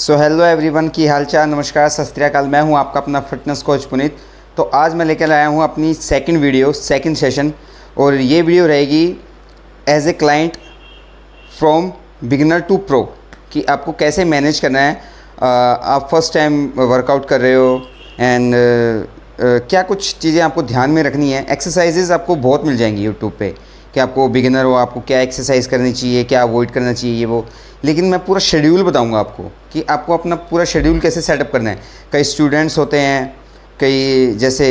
So hello everyone की हालचाल, नमस्कार, सत श्री अकाल। मैं हूं आपका अपना फिटनेस कोच पुनीत। तो आज मैं लेकर आया हूं अपनी सेकंड सेशन, और ये वीडियो रहेगी as a client from beginner to pro कि आपको कैसे मैनेज करना है। आप फर्स्ट टाइम वर्कआउट कर रहे हो एंड क्या कुछ चीज़ें आपको ध्यान में रखनी है। एक्सरसाइजेज आपको बहुत मिल जाएंगी यूट्यूब पे कि आपको बिगिनर हो, आपको क्या एक्सरसाइज करनी चाहिए, क्या अवॉइड करना चाहिए, ये वो। लेकिन मैं पूरा शेड्यूल बताऊंगा आपको कि आपको अपना पूरा शेड्यूल कैसे सेटअप करना है। कई स्टूडेंट्स होते हैं, कई जैसे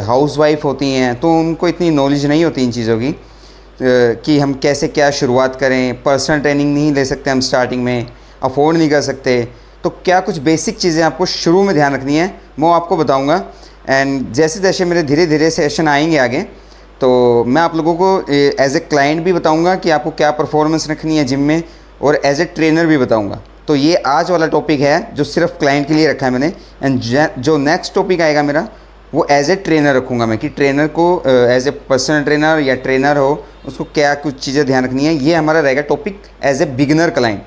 हाउसवाइफ होती हैं, तो उनको इतनी नॉलेज नहीं होती इन चीज़ों की कि हम कैसे क्या शुरुआत करें। पर्सनल ट्रेनिंग नहीं ले सकते हम स्टार्टिंग में, अफोर्ड नहीं कर सकते। तो क्या कुछ बेसिक चीज़ें आपको शुरू में ध्यान रखनी है वो आपको बताऊँगा। एंड जैसे जैसे मेरे धीरे धीरे सेशन आएंगे आगे, तो मैं आप लोगों को एज ए क्लाइंट भी बताऊंगा कि आपको क्या परफॉर्मेंस रखनी है जिम में, और एज ए ट्रेनर भी बताऊंगा। तो ये आज वाला टॉपिक है जो सिर्फ क्लाइंट के लिए रखा है मैंने। एंड जो नेक्स्ट टॉपिक आएगा मेरा, वो एज ए ट्रेनर रखूँगा मैं कि ट्रेनर को एज ए पर्सनल ट्रेनर या ट्रेनर हो, उसको क्या कुछ चीज़ें ध्यान रखनी है। ये हमारा रहेगा topic as a beginner client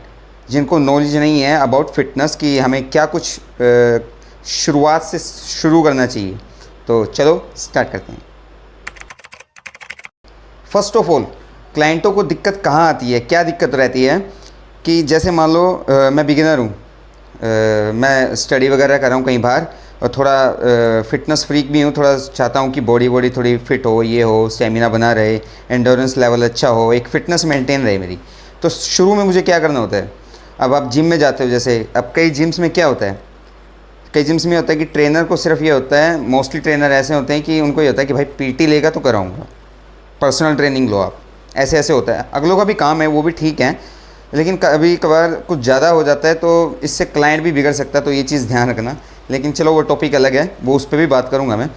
जिनको नॉलेज नहीं है अबाउट फिटनेस कि हमें क्या कुछ शुरुआत से शुरू करना चाहिए। तो चलो स्टार्ट करते हैं। फर्स्ट ऑफ ऑल, क्लाइंटों को दिक्कत कहाँ आती है, क्या दिक्कत रहती है कि जैसे मान लो मैं बिगिनर हूँ, मैं स्टडी वगैरह कर रहा हूँ कहीं बाहर, और थोड़ा फिटनेस फ्रीक भी हूँ, थोड़ा चाहता हूँ कि बॉडी थोड़ी फिट हो, ये हो, स्टेमिना बना रहे, एंडोरेंस लेवल अच्छा हो, एक फिटनेस मेंटेन रहे मेरी। तो शुरू में मुझे क्या करना होता है, अब आप जिम में जाते हो, जैसे अब कई जिम्स में क्या होता है, कई जिम्स में होता है कि ट्रेनर को सिर्फ ये होता है, मोस्टली ट्रेनर ऐसे होते हैं कि उनको ये होता है कि भाई पीटी लेगा तो कराऊँगा, पर्सनल ट्रेनिंग लो आप, ऐसे ऐसे होता है। अगलों का भी काम है, वो भी ठीक है, लेकिन कभी कभार कुछ ज़्यादा हो जाता है तो इससे क्लाइंट भी बिगड़ सकता है। तो ये चीज़ ध्यान रखना। लेकिन चलो वो टॉपिक अलग है, वो उस पर भी बात करूँगा मैं।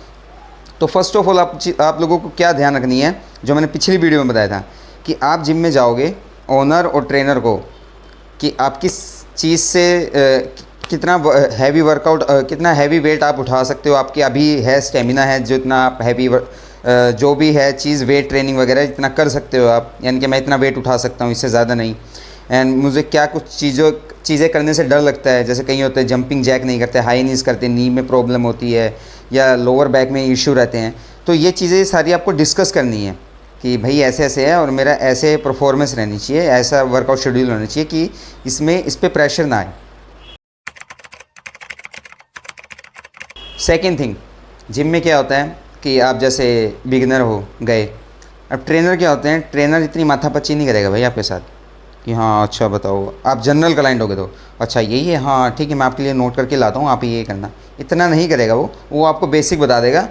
तो फर्स्ट ऑफ ऑल आप लोगों को क्या ध्यान रखनी है, जो मैंने पिछली वीडियो में बताया था कि आप जिम में जाओगे ओनर और ट्रेनर को, कि आप किस चीज़ से कितना हैवी वर्कआउट, कितना हैवी वेट आप उठा सकते हो, आपकी अभी है स्टेमिना है, जितना आप हैवी जो भी है चीज़, वेट ट्रेनिंग वगैरह इतना कर सकते हो आप, यानी कि मैं इतना वेट उठा सकता हूँ, इससे ज़्यादा नहीं। एंड मुझे क्या कुछ चीज़ें करने से डर लगता है, जैसे कहीं होते हैं जंपिंग जैक नहीं करते, हाई नीज करते, नी में प्रॉब्लम होती है या लोअर बैक में इशू रहते हैं। तो ये चीज़ें सारी आपको डिस्कस करनी है कि भाई ऐसे ऐसे है और मेरा ऐसे परफॉर्मेंस रहनी चाहिए, ऐसा वर्कआउट शेड्यूल होना चाहिए कि इस पर प्रेशर ना आए। सेकेंड थिंग, जिम में क्या होता है कि आप जैसे बिगिनर हो गए, अब ट्रेनर क्या होते हैं, ट्रेनर इतनी माथापच्ची नहीं करेगा भाई आपके साथ कि हाँ अच्छा बताओ। आप जनरल क्लाइंट होगे तो अच्छा यही है, हाँ ठीक है, मैं आपके लिए नोट करके लाता हूँ, आप ये करना, इतना नहीं करेगा वो आपको बेसिक बता देगा।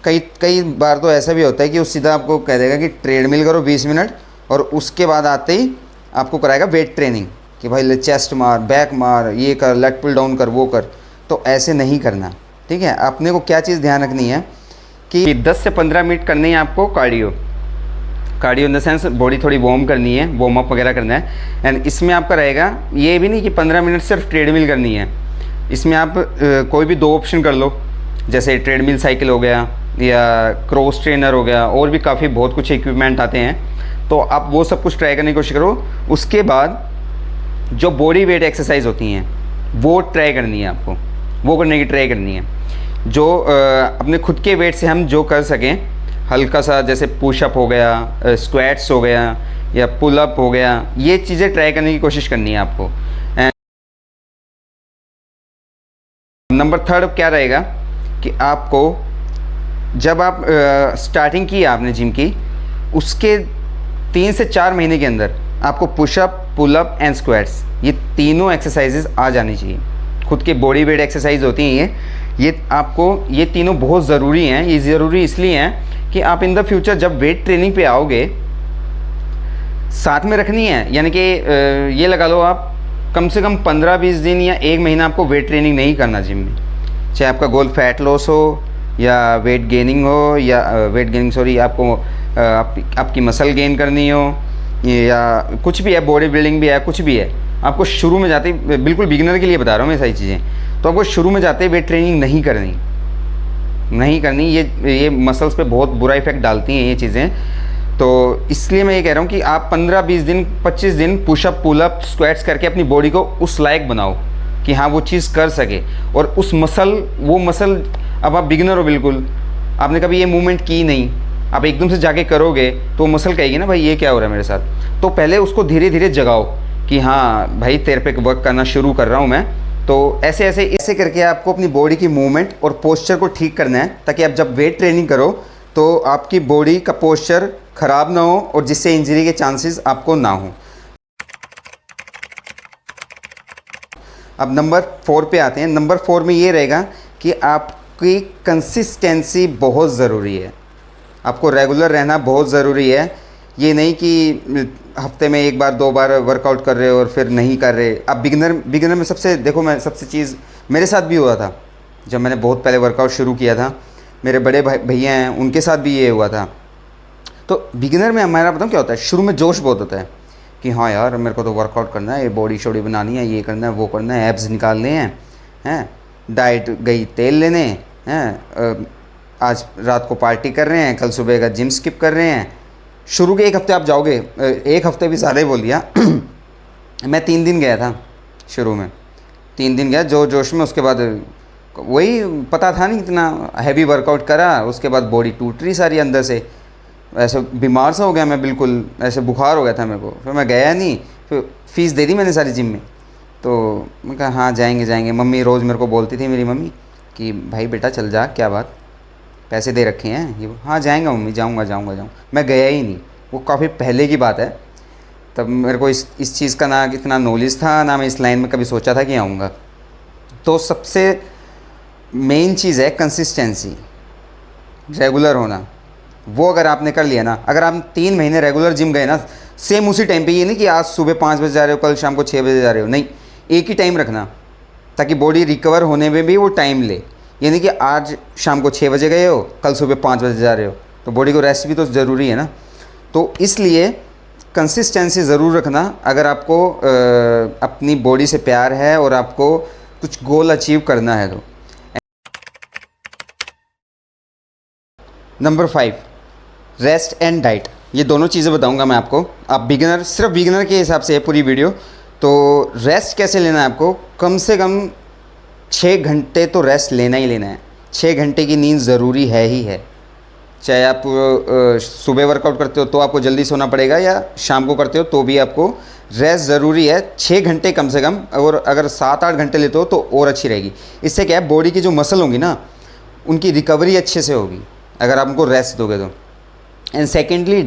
कई बार तो ऐसा भी होता है कि वो सीधा आपको कह देगा कि ट्रेडमिल करो 20 मिनट, और उसके बाद आते ही आपको कराएगा वेट ट्रेनिंग कि भाई चेस्ट मार, बैक मार, ये कर, लेग पुल डाउन कर, वो कर। तो ऐसे नहीं करना, ठीक है। अपने को क्या चीज़ ध्यान रखनी है कि 10 से 15 मिनट करनी है आपको cardio in the sense body थोड़ी वार्म करनी है, वार्म अप वगैरह करना है। एंड इसमें आपका रहेगा ये भी नहीं कि 15 मिनट सिर्फ ट्रेडमिल करनी है, इसमें आप कोई भी 2 ऑप्शन कर लो, जैसे ट्रेडमिल साइकिल हो गया या क्रॉस ट्रेनर हो गया, और भी काफ़ी बहुत कुछ इक्विपमेंट आते हैं। तो आप वो सब कुछ ट्राई करने की कोशिश करो। उसके बाद जो बॉडी वेट एक्सरसाइज होती हैं वो ट्राई करनी है आपको, वो करने की ट्राई करनी है, जो अपने खुद के वेट से हम जो कर सकें, हल्का सा, जैसे पुशअप हो गया, स्क्वाट्स हो गया या पुलअप हो गया, ये चीज़ें ट्राई करने की कोशिश करनी है आपको। नंबर 3 क्या रहेगा कि आपको जब आप स्टार्टिंग की आपने जिम की, उसके 3 से 4 महीने के अंदर आपको पुशअप, पुलअप एंड स्क्वाट्स, ये तीनों एक्सरसाइजेज आ जानी चाहिए। खुद के बॉडी वेट एक्सरसाइज होती हैं ये आपको, ये तीनों बहुत ज़रूरी हैं। ये ज़रूरी इसलिए हैं कि आप इन द फ्यूचर जब वेट ट्रेनिंग पे आओगे, साथ में रखनी है। यानी कि ये लगा लो आप कम से कम 15-20 दिन या 1 महीना आपको वेट ट्रेनिंग नहीं करना जिम में, चाहे आपका गोल फैट लॉस हो या वेट गेनिंग हो, या आपको आपकी मसल गेन करनी हो, या कुछ भी है, बॉडी बिल्डिंग भी है, कुछ भी है। आपको शुरू में जाते ही, बिल्कुल बिगिनर के लिए बता रहा हूँ मैं सारी चीज़ें, तो आपको शुरू में जाते ही वेट ट्रेनिंग नहीं करनी। ये मसल्स पे बहुत बुरा इफेक्ट डालती हैं ये चीज़ें। तो इसलिए मैं ये कह रहा हूँ कि आप 15-20 दिन, 25 दिन पुशअप, पुलअप, स्क्वाट्स करके अपनी बॉडी को उस लायक बनाओ कि हाँ वो चीज़ कर सके। और उस वो मसल, अब आप बिगिनर हो बिल्कुल, आपने कभी ये मूवमेंट की नहीं, आप एकदम से जाके करोगे तो मसल कहेगी ना भाई ये क्या हो रहा है मेरे साथ। तो पहले उसको धीरे धीरे जगाओ कि हाँ भाई तेरे पे वर्क करना शुरू कर रहा हूँ मैं। तो ऐसे ऐसे ऐसे करके आपको अपनी बॉडी की मूवमेंट और पोस्चर को ठीक करना है, ताकि आप जब वेट ट्रेनिंग करो तो आपकी बॉडी का पोस्चर ख़राब ना हो और जिससे इंजरी के चांसेस आपको ना हो। अब नंबर 4 पे आते हैं। नंबर 4 में ये रहेगा कि आपकी कंसिस्टेंसी बहुत ज़रूरी है, आपको रेगुलर रहना बहुत ज़रूरी है। ये नहीं कि हफ्ते में 1 बार 2 बार वर्कआउट कर रहे हो और फिर नहीं कर रहे। अब बिगिनर में सबसे देखो, मैं सबसे चीज़ मेरे साथ भी हुआ था जब मैंने बहुत पहले वर्कआउट शुरू किया था, मेरे बड़े भैया हैं उनके साथ भी ये हुआ था। तो बिगिनर में हमारा बताऊँ क्या होता है, शुरू में जोश बहुत होता है कि हाँ यार मेरे को तो वर्कआउट करना है, ये बॉडी शॉडी बनानी है, ये करना है वो करना है, एब्स निकालने हैं, डाइट गई तेल लेने हैं, आज रात को पार्टी कर रहे हैं, कल सुबह का जिम स्किप कर रहे हैं। शुरू के 1 हफ्ते आप जाओगे, 1 हफ्ते भी ज़्यादा ही बोल दिया मैं 3 दिन गया था शुरू में, 3 दिन गया जोश में। उसके बाद वही पता था नहीं, इतना हैवी वर्कआउट करा, उसके बाद बॉडी टूट रही सारी अंदर से, ऐसे बीमार सा हो गया मैं, बिल्कुल ऐसे बुखार हो गया था मेरे को। फिर मैं गया नहीं, फिर फीस दे दी मैंने सारी जिम में। तो मैं कहा हाँ जाएंगे। मम्मी रोज़ मेरे को बोलती थी, मेरी मम्मी, कि भाई बेटा चल जा, क्या बात, पैसे दे रखे हैं ये। हाँ जाएंगा मम्मी, जाऊँगा। मैं गया ही नहीं। वो काफ़ी पहले की बात है, तब मेरे को इस चीज़ का ना इतना नॉलेज था, ना मैं इस लाइन में कभी सोचा था कि आऊँगा। तो सबसे मेन चीज़ है कंसिस्टेंसी, रेगुलर होना। वो अगर आपने कर लिया ना, अगर आप 3 महीने रेगुलर जिम गए ना, सेम उसी टाइम पे, ये नहीं कि आज सुबह 5 बजे जा रहे हो, कल शाम को 6 बजे जा रहे हो, नहीं, एक ही टाइम रखना, ताकि बॉडी रिकवर होने में भी वो टाइम ले। ये नहीं कि आज शाम को 6 बजे गए हो, कल सुबह 5 बजे जा रहे हो, तो बॉडी को रेस्ट भी तो ज़रूरी है ना। तो इसलिए कंसिस्टेंसी ज़रूर रखना, अगर आपको अपनी बॉडी से प्यार है और आपको कुछ गोल अचीव करना है तो। Number 5, rest and diet. ये दोनों चीज़ें बताऊंगा मैं आपको। आप सिर्फ बिगिनर के हिसाब से है पूरी वीडियो। तो रेस्ट कैसे लेना है आपको, कम से कम 6 घंटे तो रेस्ट लेना ही लेना है। 6 घंटे की नींद ज़रूरी है ही है। चाहे आप सुबह वर्कआउट करते हो तो आपको जल्दी सोना पड़ेगा, या शाम को करते हो तो भी आपको रेस्ट ज़रूरी है, 6 घंटे कम से कम। और अगर 7-8 घंटे लेते हो तो और अच्छी रहेगी। इससे क्या है, बॉडी की जो मसल होंगी ना, उनकी रिकवरी अच्छे से होगी अगर आप उनको रेस्ट दोगे तो। एंड सेकेंडली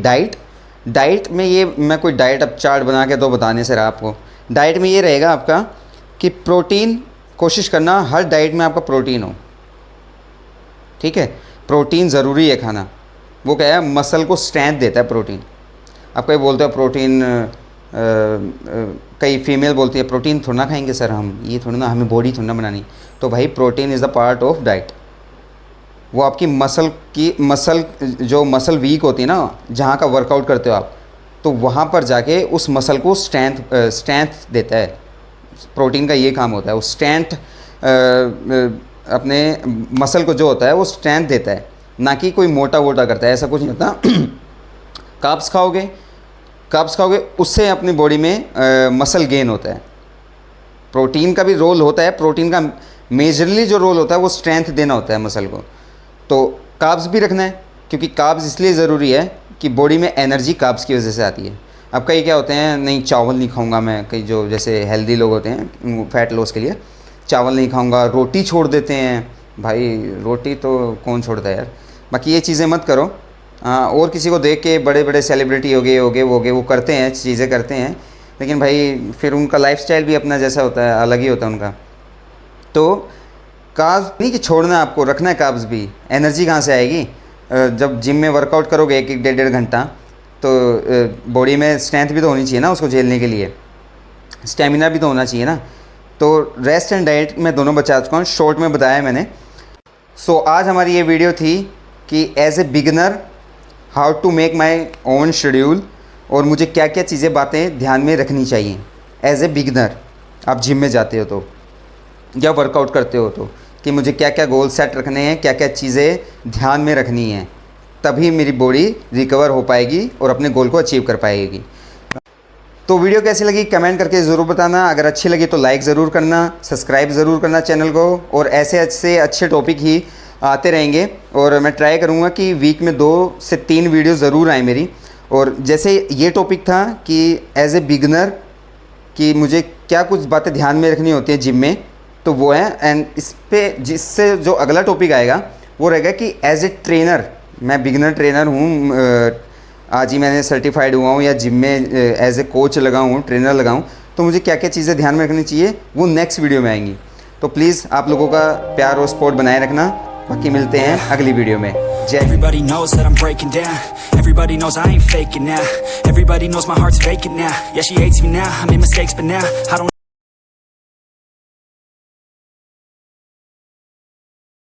डाइट में ये मैं कोई डाइट अब चार्ट बना के तो बता नहीं सर आपको। डाइट में ये रहेगा आपका कि प्रोटीन, कोशिश करना हर डाइट में आपका प्रोटीन हो, ठीक है। प्रोटीन ज़रूरी है खाना। वो क्या है, मसल को स्ट्रेंथ देता है प्रोटीन। आप कहीं बोलते हो प्रोटीन, कई फीमेल बोलती है प्रोटीन थोड़ा ना खाएंगे सर हम, ये थोड़ा ना, हमें बॉडी थोड़ा ना बनानी। तो भाई protein is the part of diet. वो आपकी मसल वीक होती है ना, जहाँ का वर्कआउट करते हो आप, तो वहाँ पर जाके उस मसल को स्ट्रेंथ देता है। प्रोटीन का ये काम होता है, वो स्ट्रेंथ अपने मसल को जो होता है वो स्ट्रेंथ देता है, ना कि कोई मोटा करता है, ऐसा कुछ नहीं होता। कार्ब्स खाओगे उससे अपनी बॉडी में मसल गेन होता है। प्रोटीन का भी रोल होता है, प्रोटीन का मेजरली जो रोल होता है वो स्ट्रेंथ देना होता है मसल को। तो कार्ब्स भी रखना है, क्योंकि कार्ब्स इसलिए ज़रूरी है कि बॉडी में एनर्जी कार्ब्स की वजह से आती है। अब कई क्या होते हैं, नहीं चावल नहीं खाऊंगा मैं, कई जो जैसे हेल्दी लोग होते हैं फैट लॉस के लिए, चावल नहीं खाऊंगा, रोटी छोड़ देते हैं। भाई रोटी तो कौन छोड़ता है यार। बाकी ये चीज़ें मत करो। और किसी को देख के बड़े बड़े सेलिब्रिटी हो गए वो करते हैं, चीज़ें करते हैं, लेकिन भाई फिर उनका लाइफस्टाइल भी अपना जैसा होता है, अलग ही होता है उनका। तो कार्ब्स नहीं कि छोड़ना है आपको, रखना है कार्ब्स भी। एनर्जी कहाँ से आएगी, जब जिम में वर्कआउट करोगे 1-1 घंटा, तो बॉडी में स्ट्रेंथ भी तो होनी चाहिए ना उसको झेलने के लिए, स्टेमिना भी तो होना चाहिए ना। तो रेस्ट एंड डाइट मैं दोनों बता चुका हूँ, शॉर्ट में बताया मैंने। सो आज हमारी ये वीडियो थी कि as a beginner how to make my own schedule, और मुझे क्या क्या चीज़ें बातें ध्यान में रखनी चाहिए एज ए बिगिनर। आप जिम में जाते हो तो या वर्कआउट करते हो तो, कि मुझे क्या क्या गोल सेट रखने हैं, क्या क्या चीज़ें ध्यान में रखनी हैं, तभी मेरी बॉडी रिकवर हो पाएगी और अपने गोल को अचीव कर पाएगी। तो वीडियो कैसी लगी कमेंट करके ज़रूर बताना। अगर अच्छी लगी तो लाइक ज़रूर करना, सब्सक्राइब ज़रूर करना चैनल को, और ऐसे अच्छे टॉपिक ही आते रहेंगे। और मैं ट्राई करूँगा कि वीक में 2 से 3 वीडियो ज़रूर आए मेरी। और जैसे ये टॉपिक था कि एज ए बिगनर कि मुझे क्या कुछ बातें ध्यान में रखनी होती हैं जिम में, तो वो है। एंड इस पे जिससे जो अगला टॉपिक आएगा वो रहेगा कि एज ए ट्रेनर, मैं बिगनर ट्रेनर हूँ, आज ही मैंने सर्टिफाइड हुआ हूँ या जिम में एज ए कोच लगा हूँ, ट्रेनर लगा हूँ, तो मुझे क्या क्या चीज़ें ध्यान में रखनी चाहिए वो नेक्स्ट वीडियो में आएंगी। तो प्लीज़ आप लोगों का प्यार और सपोर्ट बनाए रखना। बाकी मिलते हैं अगली वीडियो में। जय। Everybody knows that I'm breaking down. Everybody knows I ain't faking now. Everybody knows my heart's vacant now. Yeah, she hates me now. I made mistakes, but now I don't